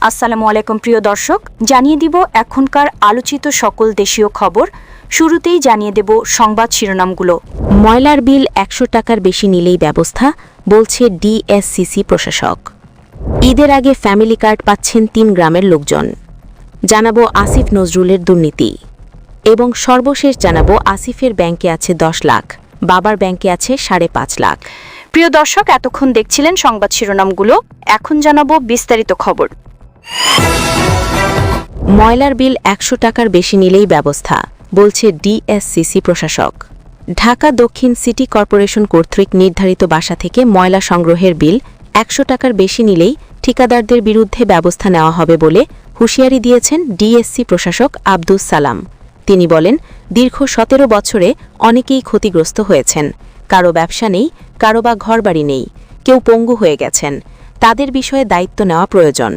আসসালামু আলাইকুম প্রিয় দর্শক, জানিয়ে দিব এখনকার আলোচিত সকল দেশীয় খবর। শুরুতেই জানিয়ে দেব সংবাদ শিরোনামগুলো। ময়লার বিল ১০০ টাকার বেশি নিলেই ব্যবস্থা, বলছে ডিএসসিসি প্রশাসক। ঈদের আগে ফ্যামিলি কার্ড পাচ্ছেন ৩ গ্রামের লোকজন। জানাবো আসিফ নজরুলের দুর্নীতি এবং সর্বশেষ জানাবো আসিফের ব্যাংকে আছে ১০ লাখ, বাবার ব্যাংকে আছে ৫.৫ লাখ। প্রিয় দর্শক, এতক্ষণ দেখছিলেন সংবাদ শিরোনামগুলো, এখন জানাবো বিস্তারিত খবর। ময়লার বিল ১০০ টাকার বেশি নিলেই ব্যবস্থা, বলছে ডিএসসিসি প্রশাসক। ঢাকা দক্ষিণ সিটি কর্পোরেশন কর্তৃক নির্ধারিত বাসা থেকে ময়লা সংগ্রহের বিল ১০০ টাকার বেশি নিলেই ঠিকাদারদের বিরুদ্ধে ব্যবস্থা নেওয়া হবে বলে হুঁশিয়ারি দিয়েছেন ডিএসসি প্রশাসক আব্দুস সালাম। তিনি বলেন, দীর্ঘ ১৭ বছরে অনেকেই ক্ষতিগ্রস্ত হয়েছেন। কারো ব্যবসা নেই, কারো বা ঘরবাড়ি নেই, কেউ পঙ্গু হয়ে গেছেন। তাদের বিষয়ে দায়িত্ব নেওয়া প্রয়োজন।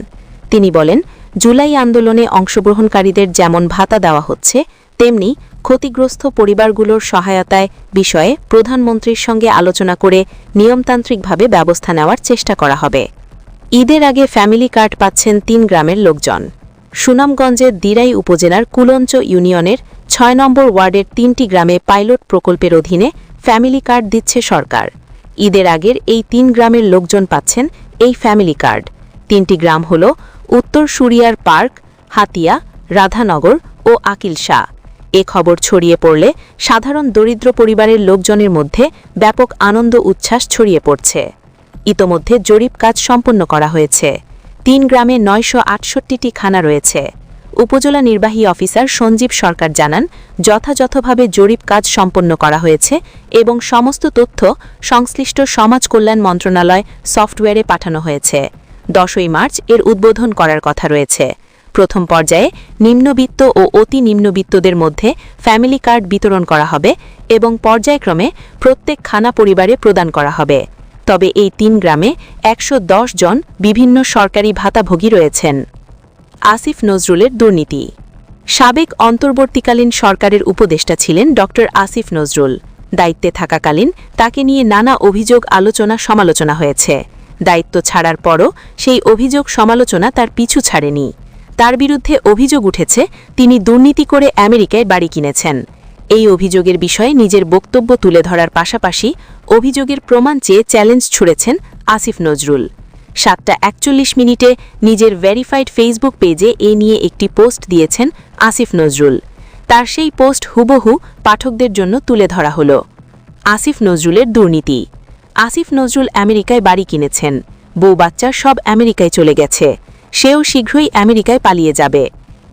তিনি বলেন, জুলাই আন্দোলনে অংশগ্রহণকারীদের যেমন ভাতা দেওয়া হচ্ছে, তেমনি ক্ষতিগ্রস্ত পরিবারগুলোর সহায়তায় বিষয়ে প্রধানমন্ত্রীর সঙ্গে আলোচনা করে নিয়মতান্ত্রিকভাবে ব্যবস্থা নেওয়ার চেষ্টা করা হবে। ঈদের আগে ফ্যামিলি কার্ড পাচ্ছেন ৩ গ্রামের লোকজন। সুনামগঞ্জের দিরাই উপজেলার কুলঞ্চ ইউনিয়নের ৬ নম্বর ওয়ার্ডের ৩টি গ্রামে পাইলট প্রকল্পের অধীনে ফ্যামিলি কার্ড দিচ্ছে সরকার। ঈদের আগের এই ৩ গ্রামের লোকজন পাচ্ছেন এই ফ্যামিলি কার্ড। ৩টি গ্রাম হল উত্তর সুরিয়ার পার্ক, হাতিয়া, রাধানগর ও আকিল শাহ। এ খবর ছড়িয়ে পড়লে সাধারণ দরিদ্র পরিবারের লোকজনের মধ্যে ব্যাপক আনন্দ উচ্ছ্বাস ছড়িয়ে পড়ছে। ইতোমধ্যে জরিপ কাজ সম্পন্ন করা হয়েছে। ৩ গ্রামে ৯৬৮টি খানা রয়েছে। উপজেলা নির্বাহী অফিসার সঞ্জীব সরকার জানান, যথাযথভাবে জরিপ কাজ সম্পন্ন করা হয়েছে এবং সমস্ত তথ্য সংশ্লিষ্ট সমাজ কল্যাণ মন্ত্রণালয় সফটওয়্যারে পাঠানো হয়েছে। ১০ই মার্চ এর উদ্বোধন করার কথা রয়েছে। প্রথম পর্যায়ে নিম্নবিত্ত ও অতি নিম্নবিত্তদের মধ্যে ফ্যামিলি কার্ড বিতরণ করা হবে এবং পর্যায়ক্রমে প্রত্যেক খানা পরিবারে প্রদান করা হবে। তবে এই ৩ গ্রামে ১১০ জন বিভিন্ন সরকারি ভাতাভোগী রয়েছেন। আসিফ নজরুলের দুর্নীতি। সাবেক অন্তর্বর্তীকালীন সরকারের উপদেষ্টা ছিলেন ড আসিফ নজরুল। দায়িত্বে থাকাকালীন তাকে নিয়ে নানা অভিযোগ আলোচনা সমালোচনা হয়েছে। দায়িত্ব ছাড়ার পরও সেই অভিযোগ সমালোচনা তার পিছু ছাড়েনি। তার বিরুদ্ধে অভিযোগ উঠেছে তিনি দুর্নীতি করে আমেরিকায় বাড়ি কিনেছেন। এই অভিযোগের বিষয়ে নিজের বক্তব্য তুলে ধরার পাশাপাশি অভিযোগের প্রমাণ চেয়ে চ্যালেঞ্জ ছুড়েছেন আসিফ নজরুল। ৭টা ৪১ নিজের ভেরিফাইড ফেসবুক পেজে এ নিয়ে একটি পোস্ট দিয়েছেন আসিফ নজরুল। তার সেই পোস্ট হুবহু পাঠকদের জন্য তুলে ধরা হল। আসিফ নজরুলের দুর্নীতি। আসিফ নজরুল আমেরিকায় বাড়ি কিনেছেন, বউ বাচ্চা সব আমেরিকায় চলে গেছে, সেও শীঘ্রই আমেরিকায় পালিয়ে যাবে।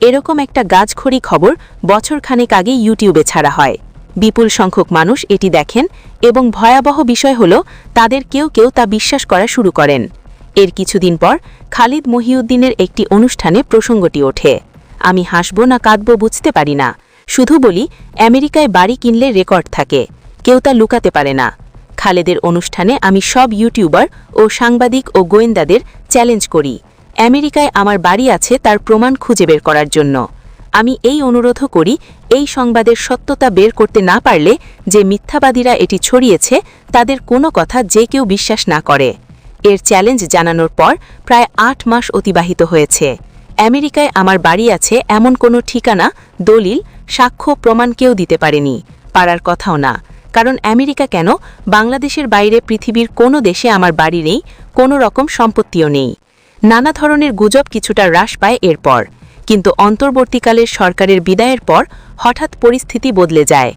এরকম একটা গাছখড়ি খবর বছরখানেক আগে ইউটিউবে ছাড়া হয়। বিপুল সংখ্যক মানুষ এটি দেখেন এবং ভয়াবহ বিষয় হল তাদের কেউ কেউ তা বিশ্বাস করা শুরু করেন। এর কিছুদিন পর খালিদ মহিউদ্দিনের একটি অনুষ্ঠানে প্রসঙ্গটি ওঠে। আমি হাসব না কাঁদব বুঝতে পারি না, শুধু বলি আমেরিকায় বাড়ি কিনলে রেকর্ড থাকে, কেউ তা লুকাতে পারে না। খালেদের অনুষ্ঠানে আমি সব ইউটিউবার ও সাংবাদিক ও গোয়েন্দাদের চ্যালেঞ্জ করি, আমেরিকায় আমার বাড়ি আছে তার প্রমাণ খুঁজে বের করার জন্য। আমি এই অনুরোধও করি, এই সংবাদের সত্যতা বের করতে না পারলে যে মিথ্যাবাদীরা এটি ছড়িয়েছে তাদের কোনো কথা যে কেউ বিশ্বাস না করে। এর চ্যালেঞ্জ জানানোর পর প্রায় ৮ মাস অতিবাহিত হয়েছে। আমেরিকায় আমার বাড়ি আছে এমন কোনো ঠিকানা, দলিল, সাক্ষ্য, প্রমাণ কেউ দিতে পারেনি, পারার কথাও না। কারণ আমেরিকা কেন, বাংলাদেশের বাইরে পৃথিবীর কোনো দেশে আমার বাড়ি নেই, কোনো রকম সম্পত্তিও নেই। নানা ধরনের গুজব কিছুটা হ্রাস পায় এরপর, কিন্তু অন্তর্বর্তীকালের সরকারের বিদায়ের পর হঠাৎ পরিস্থিতি বদলে যায়।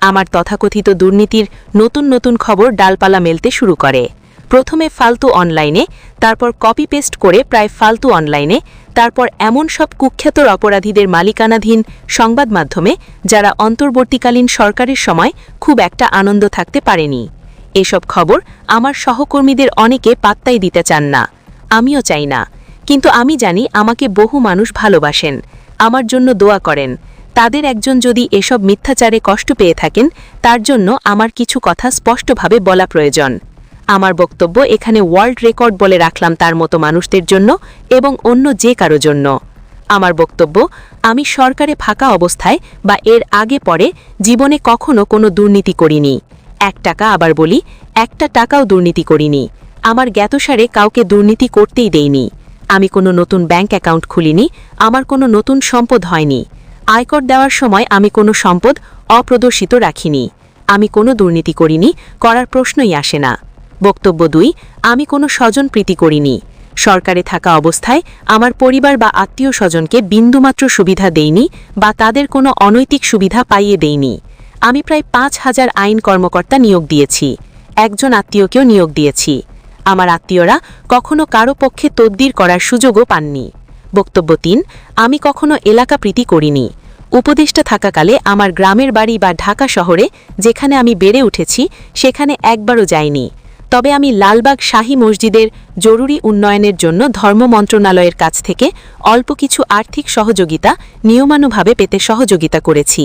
আমার তথাকথিত দুর্নীতির নতুন নতুন খবর ডালপালা মেলতে শুরু করে। প্রথমে ফালতু অনলাইনে, তারপর কপি পেস্ট করে প্রায় ফালতু অনলাইনে, তারপর এমন সব কুখ্যাত অপরাধীদের মালিকানাধীন সংবাদ মাধ্যমে যারা অন্তর্বর্তীকালীন সরকারের সময় খুব একটা আনন্দ থাকতে পারেনি। এসব খবর আমার সহকর্মীদের অনেকে পাত্তাই দিতে চান না, আমিও চাই না। কিন্তু আমি জানি আমাকে বহু মানুষ ভালোবাসেন, আমার জন্য দোয়া করেন। তাদের একজন যদি এসব মিথ্যাচারে কষ্ট পেয়ে থাকেন, তার জন্য আমার কিছু কথা স্পষ্টভাবে বলা প্রয়োজন। আমার বক্তব্য এখানে ওয়ার্ল্ড রেকর্ড বলে রাখলাম তার মতো মানুষদের জন্য এবং অন্য যে কারো জন্য। আমার বক্তব্য, আমি সরকারে ফাঁকা অবস্থায় বা এর আগে পরে জীবনে কখনো কোনো দুর্নীতি করিনি। ১ টাকা, আবার বলি ১টা টাকাও দুর্নীতি করিনি। আমার জ্ঞাতসারে কাউকে দুর্নীতি করতেই দেইনি। আমি কোনো নতুন ব্যাংক অ্যাকাউন্ট খুলিনি, আমার কোনো নতুন সম্পদ হয়নি। আয়কর দেওয়ার সময় আমি কোনো সম্পদ অপ্রদর্শিত রাখিনি। আমি কোনো দুর্নীতি করিনি, করার প্রশ্নই আসে না। বক্তব্য 2, আমি কোনো স্বজনপ্রীতি করিনি। সরকারে থাকা অবস্থায় আমার পরিবার বা আত্মীয় স্বজনকে বিন্দুমাত্র সুবিধা দেইনি বা তাদের কোনো অনৈতিক সুবিধা পাইয়ে দেইনি। আমি প্রায় 5,000 আইন কর্মকর্তা নিয়োগ দিয়েছি, একজন আত্মীয়কেও নিয়োগ দিয়েছি। আমার আত্মীয়রা কখনো কারো পক্ষে তদবির করার সুযোগও পাননি। বক্তব্য 3, আমি কখনো এলাকা প্রীতি করিনি। উপদেষ্টা থাকাকালে আমার গ্রামের বাড়ি বা ঢাকা শহরে যেখানে আমি বেড়ে উঠেছি সেখানে একবারও যাইনি। তবে আমি লালবাগ শাহী মসজিদের জরুরি উন্নয়নের জন্য ধর্ম মন্ত্রণালয়ের কাছ থেকে অল্প কিছু আর্থিক সহযোগিতা নিয়মানুভাবে পেতে সহযোগিতা করেছি।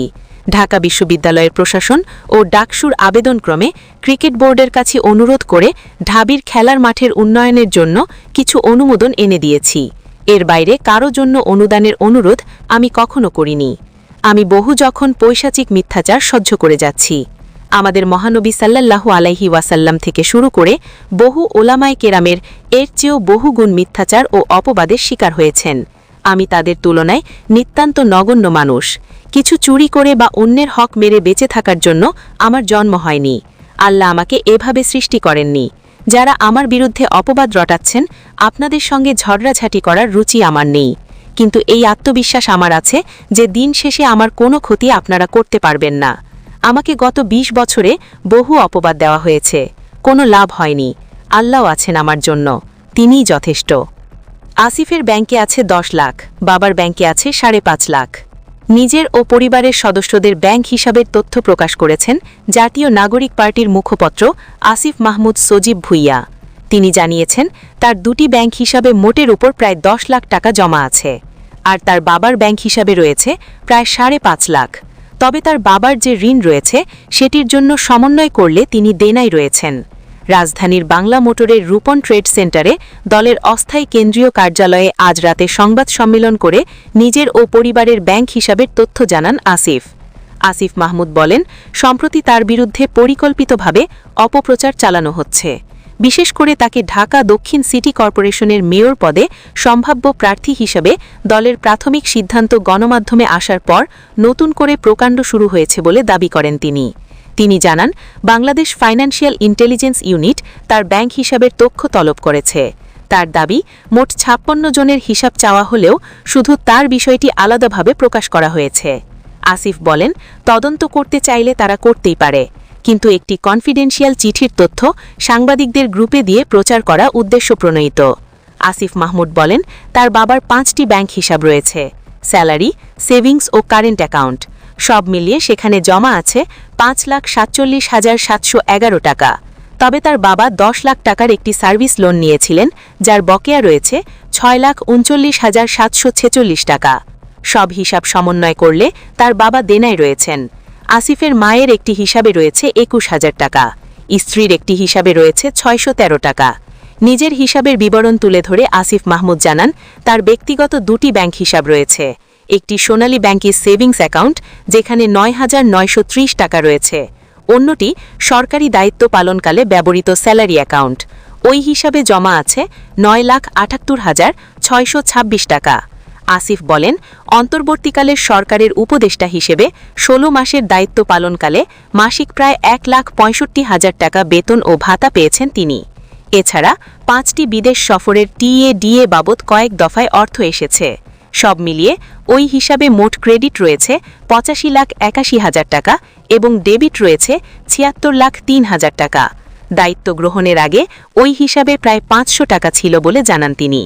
ঢাকা বিশ্ববিদ্যালয়ের প্রশাসন ও ডাকসুর আবেদনক্রমে ক্রিকেট বোর্ডের কাছে অনুরোধ করে ঢাবির খেলার মাঠের উন্নয়নের জন্য কিছু অনুমোদন এনে দিয়েছি। এর বাইরে কারো জন্য অনুদানের অনুরোধ আমি কখনো করিনি। আমি যখন পৈশাচিক মিথ্যাচার সহ্য করে যাচ্ছি। আমাদের মহানবী সাল্লাল্লাহু আলাইহি ওয়াসাল্লাম থেকে শুরু করে বহু ওলামায়ে কেরামের এর চেয়েও বহুগুণ মিথ্যাচার ও অপবাদের শিকার হয়েছেন। আমি তাদের তুলনায় নিতান্ত নগণ্য মানুষ। কিছু চুরি করে বা অন্যের হক মেরে বেঁচে থাকার জন্য আমার জন্ম হয়নি। আল্লাহ আমাকে এভাবে সৃষ্টি করেননি। যারা আমার বিরুদ্ধে অপবাদ রটাচ্ছেন, আপনাদের সঙ্গে ঝগড়াঝাটি করার রুচি আমার নেই। কিন্তু এই আত্মবিশ্বাস আমার আছে যে দিন শেষে আমার কোনো ক্ষতি আপনারা করতে পারবেন না। আমাকে গত 20 বছরে বহু অপবাদ দেওয়া হয়েছে, কোনো লাভ হয়নি। আল্লাহ আছেন আমার জন্য, তিনিই যথেষ্ট। আসিফের ব্যাংকে আছে 10 লাখ, বাবার ব্যাংকে আছে 5.5 লাখ। নিজের ও পরিবারের সদস্যদের ব্যাংক হিসাবের তথ্য প্রকাশ করেছেন জাতীয় নাগরিক পার্টির মুখপত্র আসিফ মাহমুদ সজীব ভুইয়া। তিনি জানিয়েছেন তার দুটি ব্যাংক হিসাবে মোটের উপর প্রায় 10 লাখ টাকা জমা আছে, আর তার বাবার ব্যাংক হিসাবে রয়েছে প্রায় 5.5 লাখ। তবে তার বাবার যে ঋণ রয়েছে সেটির জন্য সমন্বয় করলে তিনি দেনায় রয়েছেন। রাজধানীর বাংলা মোটরের রূপন ট্রেড সেন্টারে দলের অস্থায়ী কেন্দ্রীয় কার্যালয়ে আজ রাতে সংবাদ সম্মেলন করে নিজের ও পরিবারের ব্যাংক হিসাবের তথ্য জানান আসিফ। আসিফ মাহমুদ বলেন, সম্প্রতি তার বিরুদ্ধে পরিকল্পিতভাবে অপপ্রচার চালানো হচ্ছে। বিশেষ করে তাকে ঢাকা দক্ষিণ সিটি কর্পোরেশনের মেয়র পদে সম্ভাব্য প্রার্থী হিসেবে দলের প্রাথমিক সিদ্ধান্ত গণমাধ্যমে আসার পর নতুন করে প্রকাণ্ড শুরু হয়েছে বলে দাবি করেন তিনি। তিনি জানান, বাংলাদেশ ফাইন্যান্সিয়াল ইন্টেলিজেন্স ইউনিট তার ব্যাংক হিসাবের তথ্য তলব করেছে। তার দাবি, মোট 56 জনের হিসাব চাওয়া হলেও শুধু তার বিষয়টি আলাদাভাবে প্রকাশ করা হয়েছে। আসিফ বলেন, তদন্ত করতে চাইলে তারা করতেই পারে, কিন্তু একটি কনফিডেন্সিয়াল চিঠির তথ্য সাংবাদিকদের গ্রুপে দিয়ে প্রচার করা উদ্দেশ্যপ্রণোদিত। আসিফ মাহমুদ বলেন, তার বাবার 5টি ব্যাংক হিসাব রয়েছে, স্যালারি, সেভিংস ও কারেন্ট অ্যাকাউন্ট। সব মিলিয়ে সেখানে জমা আছে 5,47,711 টাকা। তবে তার বাবা 10 লাখ টাকার একটি সার্ভিস লোন নিয়েছিলেন, যার বকেয়া রয়েছে 6,39,746 টাকা। সব হিসাব সমন্বয় করলে তার বাবা দেনায় রয়েছেন। আসিফের মায়ের একটি হিসাবে রয়েছে 21,000 টাকা, স্ত্রীর একটি হিসাবে রয়েছে 613 টাকা। নিজের হিসাবের বিবরণ তুলে ধরে আসিফ মাহমুদ জানান, তার ব্যক্তিগত 2টি ব্যাংক হিসাব রয়েছে। একটি সোনালী ব্যাংকের সেভিংস অ্যাকাউন্ট, যেখানে 9,930 টাকা রয়েছে। অন্যটি সরকারি দায়িত্ব পালনকালে ব্যবহৃত স্যালারি অ্যাকাউন্ট। ওই হিসাবে জমা আছে 9,78,626 টাকা। আসিফ বলেন, অন্তর্বর্তীকালের সরকারের উপদেষ্টা হিসেবে 16 মাসের দায়িত্ব পালনকালে মাসিক প্রায় 1,65,000 টাকা বেতন ও ভাতা পেয়েছেন তিনি। এছাড়া 5টি বিদেশ সফরের টিএ-ডিএ বাবদ কয়েক দফায় অর্থ এসেছে। সব মিলিয়ে ওই হিসাবে মোট ক্রেডিট রয়েছে 85,81,000 টাকা এবং ডেবিট রয়েছে 76,03,000 টাকা। দায়িত্ব গ্রহণের আগে ওই হিসাবে প্রায় 500 টাকা ছিল বলে জানান তিনি।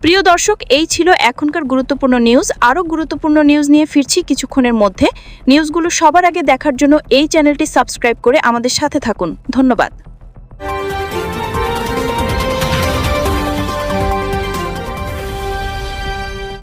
প্রিয় দর্শক, এই ছিল এখনকার গুরুত্বপূর্ণ নিউজ। আরও গুরুত্বপূর্ণ নিউজ নিয়ে ফিরছি কিছুক্ষণের মধ্যে। নিউজগুলো সবার আগে দেখার জন্য এই চ্যানেলটি সাবস্ক্রাইব করে আমাদের সাথে থাকুন। ধন্যবাদ।